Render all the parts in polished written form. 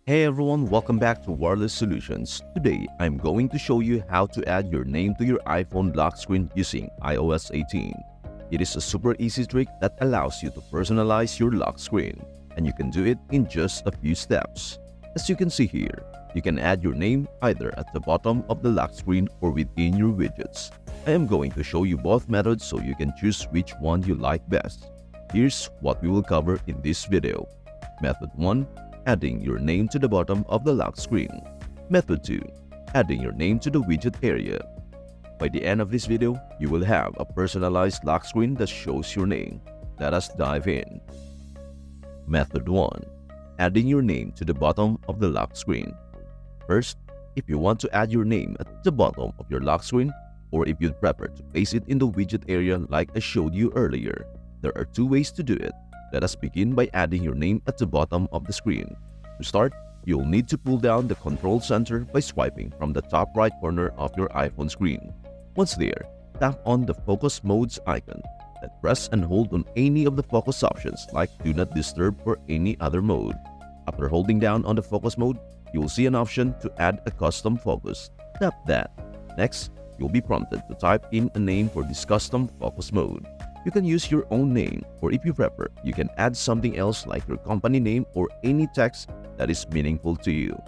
Hey everyone, welcome back to Wireless Solutions. Today, I'm going to show you how to add your name to your iPhone lock screen using iOS 18. It is a super easy trick that allows you to personalize your lock screen, and you can do it in just a few steps. As you can see here, you can add your name either at the bottom of the lock screen or within your widgets. I am going to show you both methods so you can choose which one you like best. Here's what we will cover in this video. Method 1. Adding your name to the bottom of the lock screen. Method 2. Adding your name to the widget area. By the end of this video, you will have a personalized lock screen that shows your name. Let us dive in. Method 1. Adding your name to the bottom of the lock screen. First, if you want to add your name at the bottom of your lock screen, or if you'd prefer to place it in the widget area like I showed you earlier, there are two ways to do it. Let us begin by adding your name at the bottom of the screen. To start, you'll need to pull down the control center by swiping from the top right corner of your iPhone screen. Once there, tap on the focus modes icon. Then press and hold on any of the focus options like do not disturb or any other mode. After holding down on the focus mode, you will see an option to add a custom focus. Tap that. Next, you'll be prompted to type in a name for this custom focus mode. You can use your own name, or if you prefer, you can add something else like your company name or any text that is meaningful to you.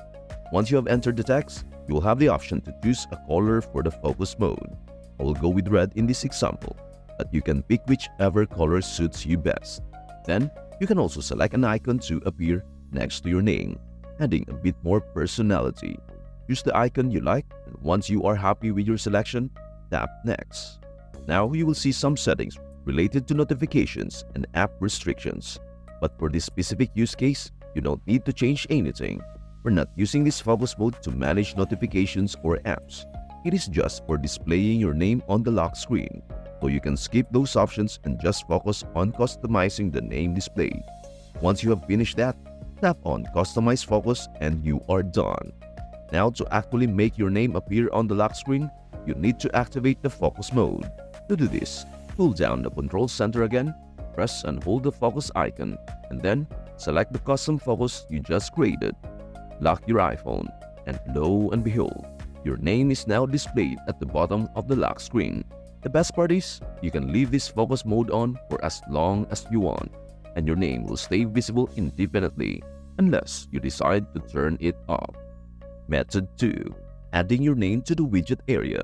Once you have entered the text, you will have the option to choose a color for the focus mode. I will go with red in this example, but you can pick whichever color suits you best. Then, you can also select an icon to appear next to your name, adding a bit more personality. Choose the icon you like, and once you are happy with your selection, tap Next. Now you will see some settings related to notifications and app restrictions. But for this specific use case, you don't need to change anything. We're not using this focus mode to manage notifications or apps. It is just for displaying your name on the lock screen, so you can skip those options and just focus on customizing the name displayed. Once you have finished that, tap on Customize Focus and you are done. Now to actually make your name appear on the lock screen, you need to activate the focus mode. To do this, pull down the control center again, press and hold the focus icon, and then select the custom focus you just created. Lock your iPhone, and lo and behold, your name is now displayed at the bottom of the lock screen. The best part is, you can leave this focus mode on for as long as you want, and your name will stay visible indefinitely, unless you decide to turn it off. Method 2. Adding your name to the widget area.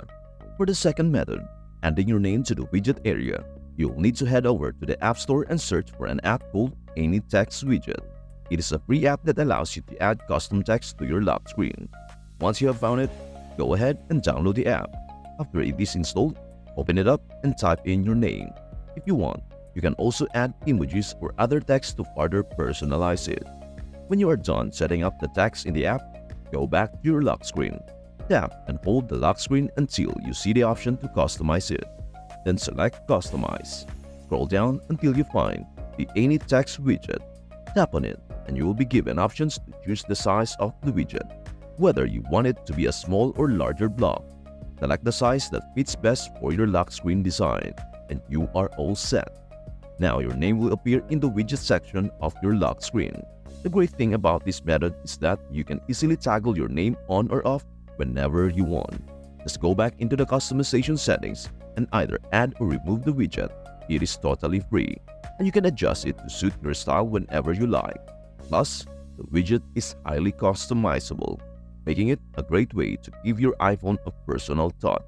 For the second method, adding your name to the widget area, you'll need to head over to the App Store and search for an app called Any Text Widget. It is a free app that allows you to add custom text to your lock screen. Once you have found it, go ahead and download the app. After it is installed, open it up and type in your name. If you want, you can also add emojis or other text to further personalize it. When you are done setting up the text in the app, go back to your lock screen. Tap and hold the lock screen until you see the option to customize it. Then select Customize. Scroll down until you find the Any Text widget. Tap on it and you will be given options to choose the size of the widget, whether you want it to be a small or larger block. Select the size that fits best for your lock screen design and you are all set. Now your name will appear in the widget section of your lock screen. The great thing about this method is that you can easily toggle your name on or off whenever you want. Just go back into the customization settings and either add or remove the widget. It is totally free, and you can adjust it to suit your style whenever you like. Plus, the widget is highly customizable, making it a great way to give your iPhone a personal touch.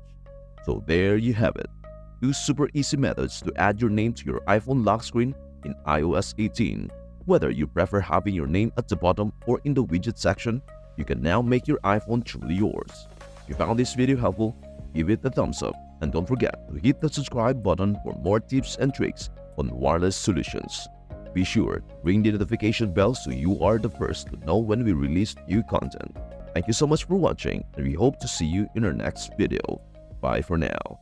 So there you have it. Two super easy methods to add your name to your iPhone lock screen in iOS 18. Whether you prefer having your name at the bottom or in the widget section, you can now make your iPhone truly yours. If you found this video helpful, give it a thumbs up and don't forget to hit the subscribe button for more tips and tricks on wireless solutions. Be sure to ring the notification bell so you are the first to know when we release new content. Thank you so much for watching and we hope to see you in our next video. Bye for now.